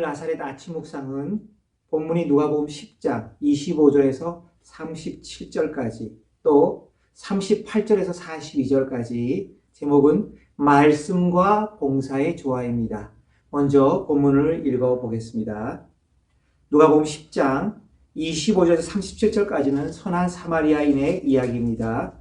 오늘 나사렛 아침 묵상은 본문이 누가복음 10장 25절에서 37절까지 또 38절에서 42절까지 제목은 말씀과 봉사의 조화입니다. 먼저 본문을 읽어보겠습니다. 누가복음 10장 25절에서 37절까지는 선한 사마리아인의 이야기입니다.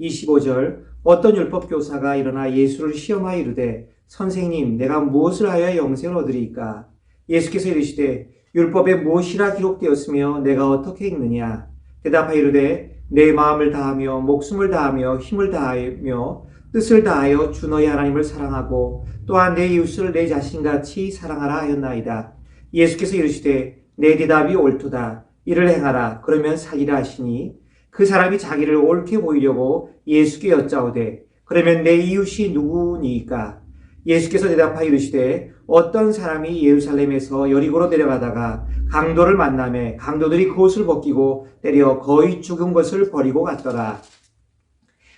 25절 어떤 율법교사가 일어나 예수를 시험하여 이르되 선생님 내가 무엇을 하여야 영생을 얻으리이까? 예수께서 이르시되 율법에 무엇이라 기록되었으며 내가 어떻게 읽느냐? 대답하여 이르되 내 마음을 다하며 목숨을 다하며 힘을 다하며 뜻을 다하여 주 너희 하나님을 사랑하고 또한 내 이웃을 내 자신같이 사랑하라 하였나이다. 예수께서 이르시되 내 대답이 옳도다. 이를 행하라. 그러면 살리라 하시니 그 사람이 자기를 옳게 보이려고 예수께 여짜오되 그러면 내 이웃이 누구니까? 예수께서 대답하여 이르시되 어떤 사람이 예루살렘에서 여리고로 내려가다가 강도를 만나매 강도들이 그 옷을 벗기고 때려 거의 죽은 것을 버리고 갔더라.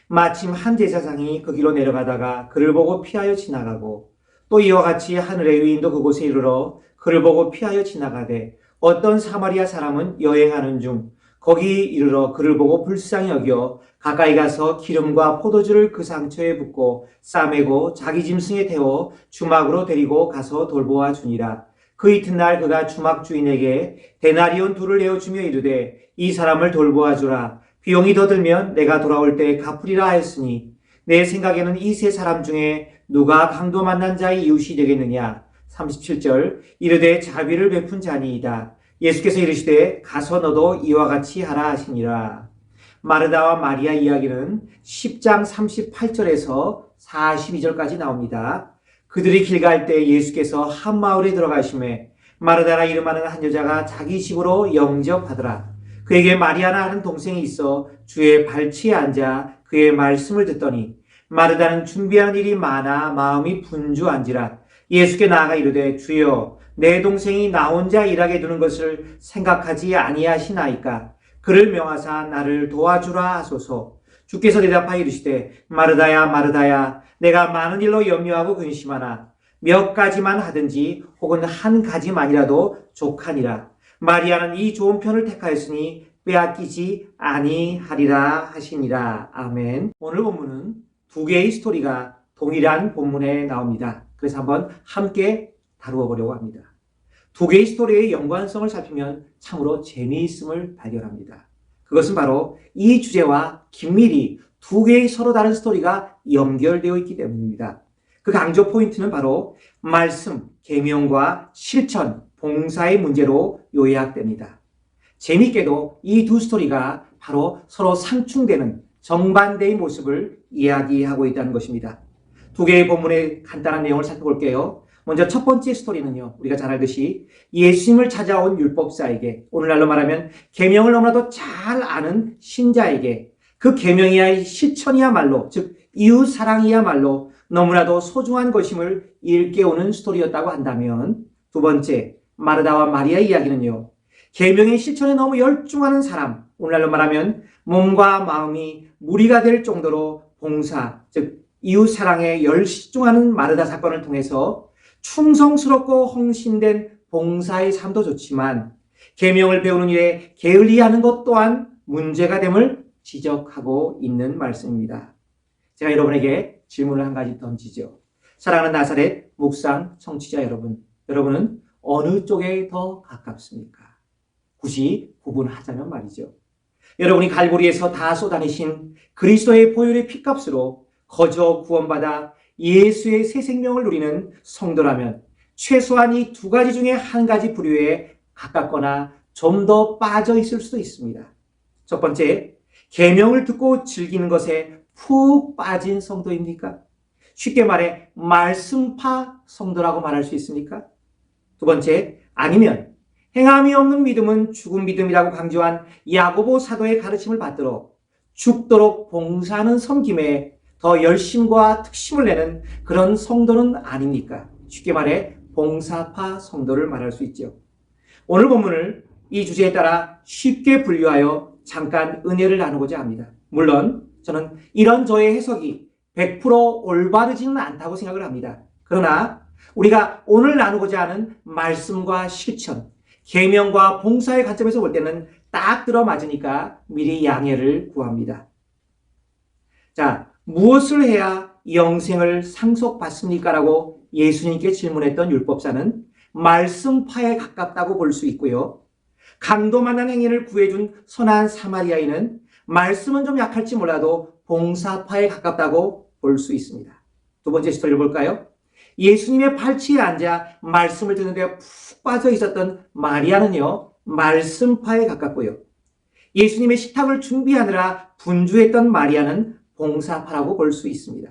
마침 한 제사장이 그 길로 내려가다가 그를 보고 피하여 지나가고 또 이와 같이 한 레위인도 그곳에 이르러 그를 보고 피하여 지나가되 어떤 사마리아 사람은 여행하는 중 거기 이르러 그를 보고 불쌍히 여겨 가까이 가서 기름과 포도주를 그 상처에 붓고 싸매고 자기 짐승에 태워 주막으로 데리고 가서 돌보아 주니라. 그 이튿날 그가 주막 주인에게 데나리온 둘을 내어주며 이르되 이 사람을 돌보아 주라. 비용이 더 들면 내가 돌아올 때 갚으리라 하였으니 내 생각에는 이 세 사람 중에 누가 강도 만난 자의 이웃이 되겠느냐? 37절 이르되 자비를 베푼 자니이다. 예수께서 이르시되 가서 너도 이와 같이 하라 하시니라. 마르다와 마리아 이야기는 10장 38절에서 42절까지 나옵니다. 그들이 길 갈 때 예수께서 한 마을에 들어가시매 마르다라 이름하는 한 여자가 자기 집으로 영접하더라. 그에게 마리아나 하는 동생이 있어 주의 발치에 앉아 그의 말씀을 듣더니 마르다는 준비하는 일이 많아 마음이 분주한지라. 예수께 나아가 이르되 주여 내 동생이 나 혼자 일하게 두는 것을 생각하지 아니하시나이까? 그를 명하사 나를 도와주라 하소서. 주께서 대답하여 이르시되 마르다야 마르다야 내가 많은 일로 염려하고 근심하나 몇 가지만 하든지 혹은 한 가지만이라도 족하니라. 마리아는 이 좋은 편을 택하였으니 빼앗기지 아니하리라 하시니라. 아멘. 오늘 본문은 두 개의 스토리가 동일한 본문에 나옵니다. 그래서 한번 함께 다루어 보려고 합니다. 두 개의 스토리의 연관성을 살피면 참으로 재미있음을 발견합니다. 그것은 바로 이 주제와 긴밀히 두 개의 서로 다른 스토리가 연결되어 있기 때문입니다. 그 강조 포인트는 바로 말씀, 계명과 실천, 봉사의 문제로 요약됩니다. 재미있게도 이 두 스토리가 바로 서로 상충되는 정반대의 모습을 이야기하고 있다는 것입니다. 두 개의 본문의 간단한 내용을 살펴볼게요. 먼저 첫 번째 스토리는요, 우리가 잘 알듯이 예수님을 찾아온 율법사에게, 오늘날로 말하면 계명을 너무나도 잘 아는 신자에게 그 계명이야의 실천이야말로, 즉 이웃 사랑이야말로 너무나도 소중한 것임을 일깨우는 스토리였다고 한다면, 두 번째 마르다와 마리아 이야기는요, 계명의 실천에 너무 열중하는 사람, 오늘날로 말하면 몸과 마음이 무리가 될 정도로 봉사, 즉 이웃 사랑에 열중하는 마르다 사건을 통해서 충성스럽고 헌신된 봉사의 삶도 좋지만 계명을 배우는 일에 게을리하는 것 또한 문제가 됨을 지적하고 있는 말씀입니다. 제가 여러분에게 질문을 한 가지 던지죠. 사랑하는 나사렛 묵상 청취자 여러분, 여러분은 어느 쪽에 더 가깝습니까? 굳이 구분하자면 말이죠. 여러분이 갈보리에서 다 쏟아내신 그리스도의 보혈의 피값으로 거저 구원받아 예수의 새 생명을 누리는 성도라면 최소한 이 두 가지 중에 한 가지 부류에 가깝거나 좀 더 빠져 있을 수도 있습니다. 첫 번째, 계명을 듣고 즐기는 것에 푹 빠진 성도입니까? 쉽게 말해 말씀파 성도라고 말할 수 있습니까? 두 번째, 아니면 행함이 없는 믿음은 죽은 믿음이라고 강조한 야고보 사도의 가르침을 받들어 죽도록 봉사하는 섬김에 더 열심과 특심을 내는 그런 성도는 아닙니까? 쉽게 말해 봉사파 성도를 말할 수 있죠. 오늘 본문을 이 주제에 따라 쉽게 분류하여 잠깐 은혜를 나누고자 합니다. 물론 저는 이런 저의 해석이 100% 올바르지는 않다고 생각을 합니다. 그러나 우리가 오늘 나누고자 하는 말씀과 실천, 계명과 봉사의 관점에서 볼 때는 딱 들어맞으니까 미리 양해를 구합니다. 자, 무엇을 해야 영생을 상속받습니까? 라고 예수님께 질문했던 율법사는 말씀파에 가깝다고 볼 수 있고요. 강도 만난 행인을 구해준 선한 사마리아인은 말씀은 좀 약할지 몰라도 봉사파에 가깝다고 볼 수 있습니다. 두 번째 스토리를 볼까요? 예수님의 팔치에 앉아 말씀을 듣는데 푹 빠져 있었던 마리아는요, 말씀파에 가깝고요. 예수님의 식탁을 준비하느라 분주했던 마리아는 봉사파라고 볼 수 있습니다.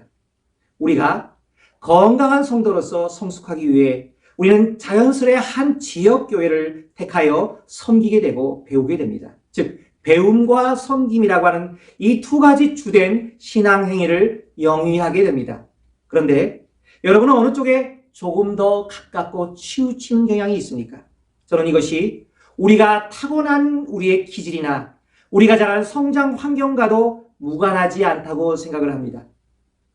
우리가 건강한 성도로서 성숙하기 위해 우리는 자연스레 한 지역교회를 택하여 섬기게 되고 배우게 됩니다. 즉, 배움과 섬김이라고 하는 이 두 가지 주된 신앙 행위를 영위하게 됩니다. 그런데 여러분은 어느 쪽에 조금 더 가깝고 치우치는 경향이 있습니까? 저는 이것이 우리가 타고난 우리의 기질이나 우리가 자란 성장 환경과도 무관하지 않다고 생각을 합니다.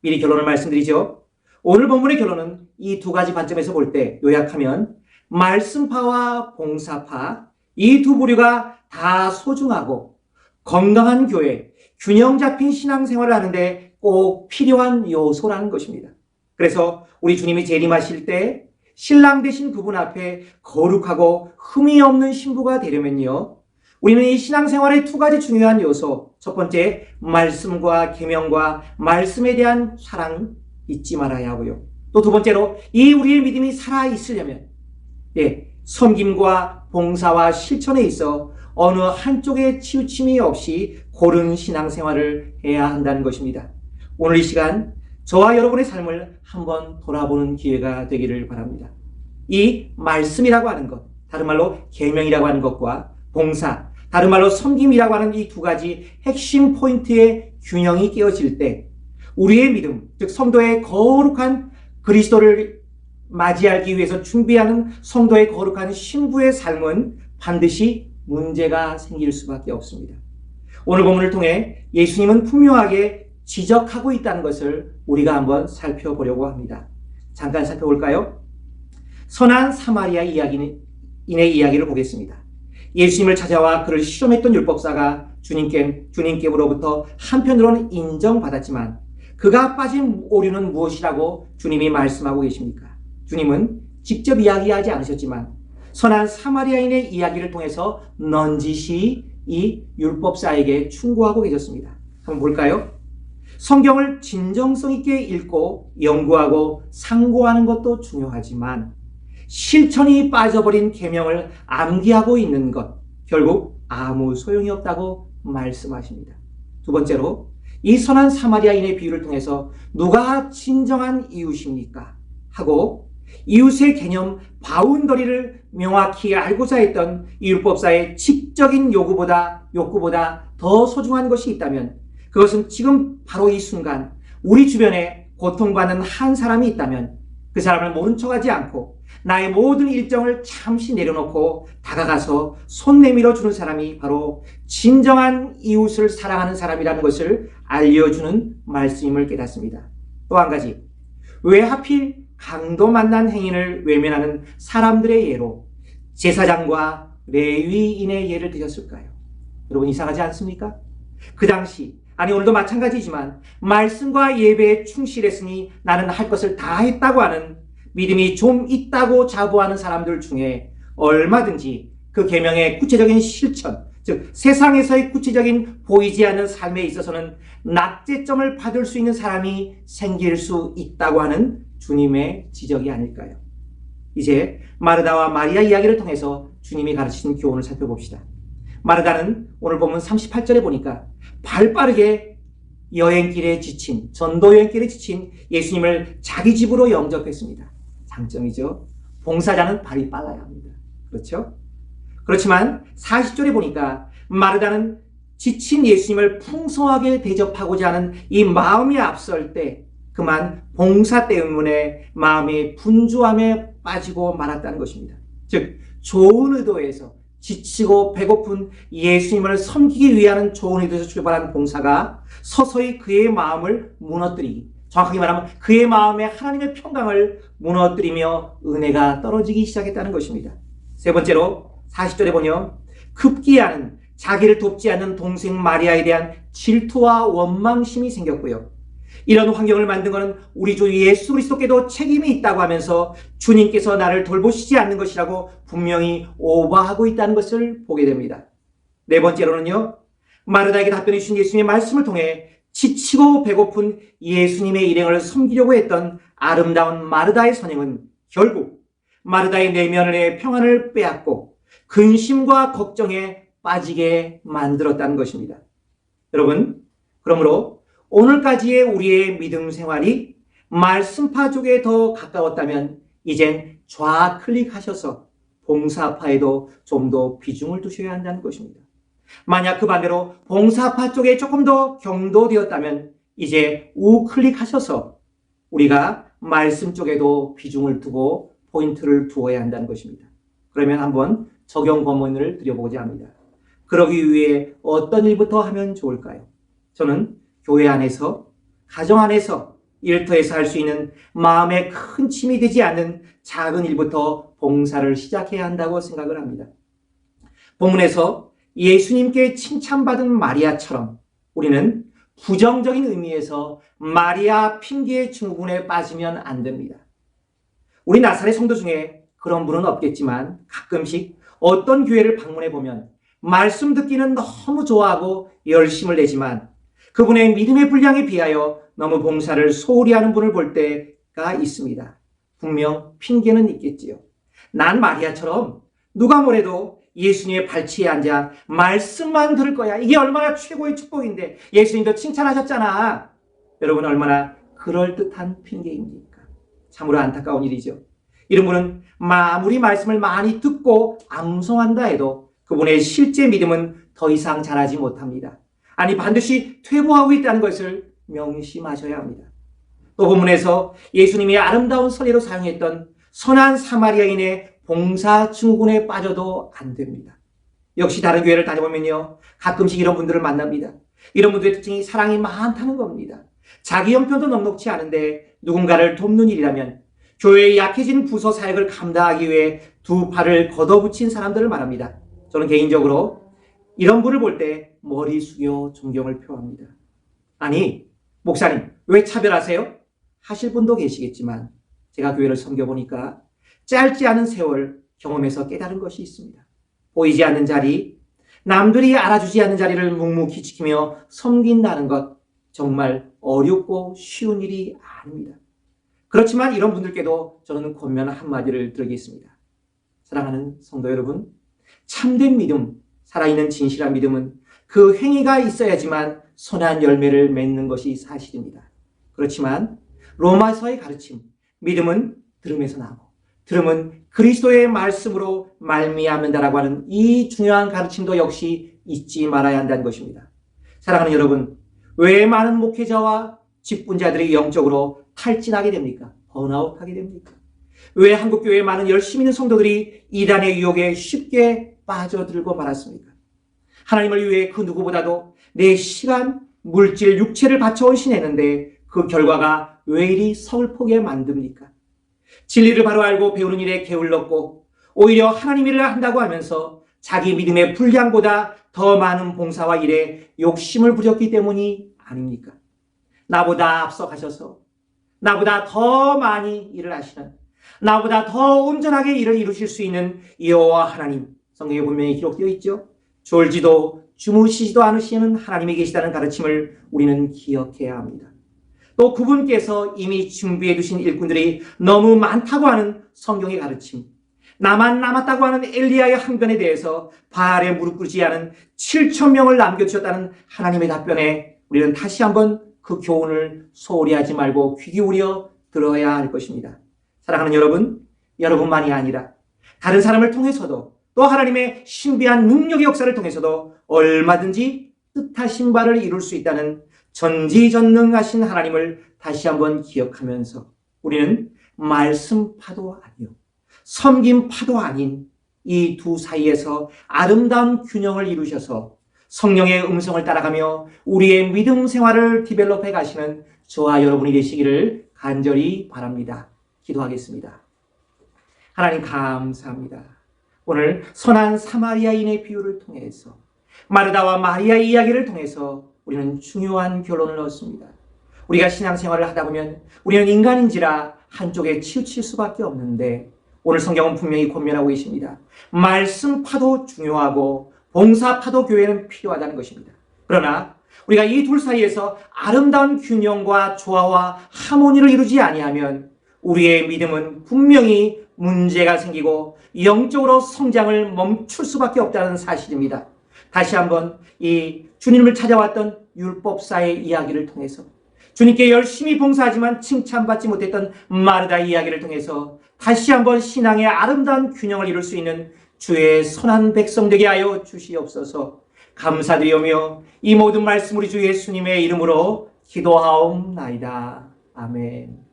미리 결론을 말씀드리죠. 오늘 본문의 결론은 이 두 가지 관점에서 볼 때 요약하면 말씀파와 봉사파 이 두 부류가 다 소중하고 건강한 교회, 균형 잡힌 신앙생활을 하는데 꼭 필요한 요소라는 것입니다. 그래서 우리 주님이 재림하실 때 신랑 되신 그분 앞에 거룩하고 흠이 없는 신부가 되려면요, 우리는 이 신앙생활의 두 가지 중요한 요소, 첫 번째 말씀과 계명과 말씀에 대한 사랑 잊지 말아야 하고요. 또 두 번째로 이 우리의 믿음이 살아있으려면 섬김과 봉사와 실천에 있어 어느 한쪽에 치우침이 없이 고른 신앙생활을 해야 한다는 것입니다. 오늘 이 시간 저와 여러분의 삶을 한번 돌아보는 기회가 되기를 바랍니다. 이 말씀이라고 하는 것, 다른 말로 계명이라고 하는 것과 봉사, 다른 말로 섬김이라고 하는 이 두 가지 핵심 포인트의 균형이 깨어질 때 우리의 믿음, 즉 성도의 거룩한 그리스도를 맞이하기 위해서 준비하는 성도의 거룩한 신부의 삶은 반드시 문제가 생길 수밖에 없습니다. 오늘 본문을 통해 예수님은 분명하게 지적하고 있다는 것을 우리가 한번 살펴보려고 합니다. 잠깐 살펴볼까요? 선한 사마리아 이야기인의 이야기를 보겠습니다. 예수님을 찾아와 그를 시험했던 율법사가 주님께로부터 한편으로는 인정받았지만 그가 빠진 오류는 무엇이라고 주님이 말씀하고 계십니까? 주님은 직접 이야기하지 않으셨지만 선한 사마리아인의 이야기를 통해서 넌지시 이 율법사에게 충고하고 계셨습니다. 한번 볼까요? 성경을 진정성 있게 읽고 연구하고 상고하는 것도 중요하지만 실천이 빠져버린 계명을 암기하고 있는 것, 결국 아무 소용이 없다고 말씀하십니다. 두 번째로 이 선한 사마리아인의 비유를 통해서 누가 진정한 이웃입니까? 하고 이웃의 개념 바운더리를 명확히 알고자 했던 이 율법사의 직접적인 욕구보다 더 소중한 것이 있다면 그것은 지금 바로 이 순간 우리 주변에 고통받는 한 사람이 있다면 그 사람을 모른 척하지 않고 나의 모든 일정을 잠시 내려놓고 다가가서 손 내밀어 주는 사람이 바로 진정한 이웃을 사랑하는 사람이라는 것을 알려주는 말씀임을 깨닫습니다. 또 한 가지, 왜 하필 강도 만난 행인을 외면하는 사람들의 예로 제사장과 레위인의 예를 드셨을까요? 여러분 이상하지 않습니까? 그 당시, 아니 오늘도 마찬가지지만 말씀과 예배에 충실했으니 나는 할 것을 다 했다고 하는 믿음이 좀 있다고 자부하는 사람들 중에 얼마든지 그 계명의 구체적인 실천, 즉 세상에서의 구체적인 보이지 않는 삶에 있어서는 낙제점을 받을 수 있는 사람이 생길 수 있다고 하는 주님의 지적이 아닐까요? 이제 마르다와 마리아 이야기를 통해서 주님이 가르치신 교훈을 살펴봅시다. 마르다는 오늘 보면 38절에 보니까 발빠르게 여행길에 지친, 전도 여행길에 지친 예수님을 자기 집으로 영접했습니다. 장점이죠. 봉사자는 발이 빨라야 합니다. 그렇죠? 그렇지만 40절에 보니까 마르다는 지친 예수님을 풍성하게 대접하고자 하는 이 마음이 앞설 때 그만 봉사 때문에 마음이 분주함에 빠지고 말았다는 것입니다. 즉 좋은 의도에서 지치고 배고픈 예수님을 섬기기 위한 좋은 의도에서 출발한 봉사가 서서히 그의 마음을 무너뜨리기, 정확하게 말하면 그의 마음에 하나님의 평강을 무너뜨리며 은혜가 떨어지기 시작했다는 것입니다. 세 번째로 40절에 보면 급기야는 자기를 돕지 않는 동생 마리아에 대한 질투와 원망심이 생겼고요. 이런 환경을 만든 것은 우리 주 예수 그리스도께도 책임이 있다고 하면서 주님께서 나를 돌보시지 않는 것이라고 분명히 오버하고 있다는 것을 보게 됩니다. 네 번째로는요, 마르다에게 답변해 주신 예수님의 말씀을 통해 지치고 배고픈 예수님의 일행을 섬기려고 했던 아름다운 마르다의 선행은 결국 마르다의 내면의 평안을 빼앗고 근심과 걱정에 빠지게 만들었다는 것입니다. 여러분, 그러므로 오늘까지의 우리의 믿음 생활이 말씀파 쪽에 더 가까웠다면 이젠 좌클릭하셔서 봉사파에도 좀 더 비중을 두셔야 한다는 것입니다. 만약 그 반대로 봉사파 쪽에 조금 더 경도되었다면 이제 우클릭하셔서 우리가 말씀 쪽에도 비중을 두고 포인트를 두어야 한다는 것입니다. 그러면 한번 적용 권문을 드려보고자 합니다. 그러기 위해 어떤 일부터 하면 좋을까요? 저는 교회 안에서, 가정 안에서, 일터에서 할 수 있는 마음에 큰 침이 되지 않는 작은 일부터 봉사를 시작해야 한다고 생각을 합니다. 본문에서 예수님께 칭찬받은 마리아처럼 우리는 부정적인 의미에서 마리아 핑계 증후군에 빠지면 안 됩니다. 우리 나사렛 성도 중에 그런 분은 없겠지만 가끔씩 어떤 교회를 방문해 보면 말씀 듣기는 너무 좋아하고 열심을 내지만 그분의 믿음의 분량에 비하여 너무 봉사를 소홀히 하는 분을 볼 때가 있습니다. 분명 핑계는 있겠지요. 난 마리아처럼 누가 뭐래도 예수님의 발치에 앉아 말씀만 들을 거야. 이게 얼마나 최고의 축복인데 예수님도 칭찬하셨잖아. 여러분, 얼마나 그럴듯한 핑계입니까? 참으로 안타까운 일이죠. 이런 분은 아무리 말씀을 많이 듣고 암송한다 해도 그분의 실제 믿음은 더 이상 자라지 못합니다. 아니, 반드시 퇴보하고 있다는 것을 명심하셔야 합니다. 또 본문에서 예수님이 아름다운 선례로 사용했던 선한 사마리아인의 봉사 증후군에 빠져도 안 됩니다. 역시 다른 교회를 다녀보면요, 가끔씩 이런 분들을 만납니다. 이런 분들의 특징이 사랑이 많다는 겁니다. 자기 형편도 넉넉치 않은데 누군가를 돕는 일이라면 교회의 약해진 부서 사역을 감당하기 위해 두 팔을 걷어붙인 사람들을 말합니다. 저는 개인적으로 이런 분을 볼 때 머리 숙여 존경을 표합니다. 아니, 목사님, 왜 차별하세요? 하실 분도 계시겠지만 제가 교회를 섬겨보니까 짧지 않은 세월 경험에서 깨달은 것이 있습니다. 보이지 않는 자리, 남들이 알아주지 않는 자리를 묵묵히 지키며 섬긴다는 것, 정말 어렵고 쉬운 일이 아닙니다. 그렇지만 이런 분들께도 저는 권면 한마디를 드리겠습니다. 사랑하는 성도 여러분, 참된 믿음, 살아있는 진실한 믿음은 그 행위가 있어야지만 선한 열매를 맺는 것이 사실입니다. 그렇지만 로마서의 가르침, 믿음은 들음에서 나고 들음은 그리스도의 말씀으로 말미암는다라고 하는 이 중요한 가르침도 역시 잊지 말아야 한다는 것입니다. 사랑하는 여러분, 왜 많은 목회자와 직분자들이 영적으로 탈진하게 됩니까? 번아웃하게 됩니까? 왜 한국교회에 많은 열심히 있는 성도들이 이단의 유혹에 쉽게 빠져들고 말았습니까? 하나님을 위해 그 누구보다도 내 시간, 물질, 육체를 바쳐 헌신했는데 그 결과가 왜 이리 서글프게 만듭니까? 진리를 바로 알고 배우는 일에 게을렀고 오히려 하나님 일을 한다고 하면서 자기 믿음의 분량보다 더 많은 봉사와 일에 욕심을 부렸기 때문이 아닙니까? 나보다 앞서가셔서 나보다 더 많이 일을 하시는, 나보다 더 온전하게 일을 이루실 수 있는 여호와 하나님, 성경에 분명히 기록되어 있죠. 졸지도 주무시지도 않으시는 하나님이 계시다는 가르침을 우리는 기억해야 합니다. 또 그분께서 이미 준비해 두신 일꾼들이 너무 많다고 하는 성경의 가르침, 나만 남았다고 하는 엘리야의 항변에 대해서 바알에 무릎 꿇지 않은 7,000명을 남겨주셨다는 하나님의 답변에 우리는 다시 한번 그 교훈을 소홀히 하지 말고 귀 기울여 들어야 할 것입니다. 사랑하는 여러분, 여러분만이 아니라 다른 사람을 통해서도 또 하나님의 신비한 능력의 역사를 통해서도 얼마든지 뜻하신 바를 이룰 수 있다는 전지전능하신 하나님을 다시 한번 기억하면서 우리는 말씀파도 아니요, 섬김파도 아닌 이 두 사이에서 아름다운 균형을 이루셔서 성령의 음성을 따라가며 우리의 믿음 생활을 디벨롭해 가시는 저와 여러분이 되시기를 간절히 바랍니다. 기도하겠습니다. 하나님 감사합니다. 오늘 선한 사마리아인의 비유를 통해서 마르다와 마리아의 이야기를 통해서 우리는 중요한 결론을 얻습니다. 우리가 신앙생활을 하다 보면 우리는 인간인지라 한쪽에 치우칠 수밖에 없는데 오늘 성경은 분명히 권면하고 계십니다. 말씀파도 중요하고 봉사파도 교회는 필요하다는 것입니다. 그러나 우리가 이 둘 사이에서 아름다운 균형과 조화와 하모니를 이루지 아니하면 우리의 믿음은 분명히 문제가 생기고 영적으로 성장을 멈출 수밖에 없다는 사실입니다. 다시 한번 이 주님을 찾아왔던 율법사의 이야기를 통해서 주님께 열심히 봉사하지만 칭찬받지 못했던 마르다 이야기를 통해서 다시 한번 신앙의 아름다운 균형을 이룰 수 있는 주의 선한 백성 되게 하여 주시옵소서. 감사드리오며 이 모든 말씀 우리 주 예수님의 이름으로 기도하옵나이다. 아멘.